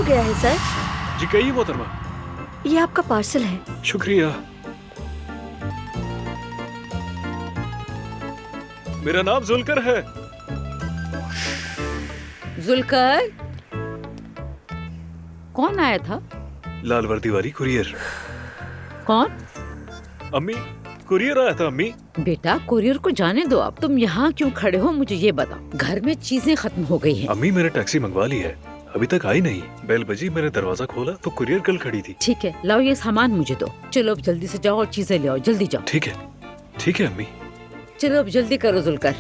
गया है सर? जी कहिए मोहतरमा। ये आपका पार्सल है। शुक्रिया। मेरा नाम जुलकर है। जुलकर, कौन आया था? लाल वर्दी वाली कुरियर। कौन? अम्मी, कुरियर आया था अम्मी। बेटा कुरियर को जाने दो, अब तुम यहाँ क्यों खड़े हो मुझे ये बताओ। घर में चीजें खत्म हो गई हैं। अम्मी मैंने टैक्सी मंगवा ली है, अभी तक आई नहीं। बेल बजी, मैंने दरवाजा खोला तो कुरियर कल खड़ी थी। ठीक है, लाओ ये सामान मुझे दो। चलो अब जल्दी से जाओ और चीजें ले आओ, जल्दी जाओ। ठीक है अम्मी। चलो अब जल्दी करो जुलकर।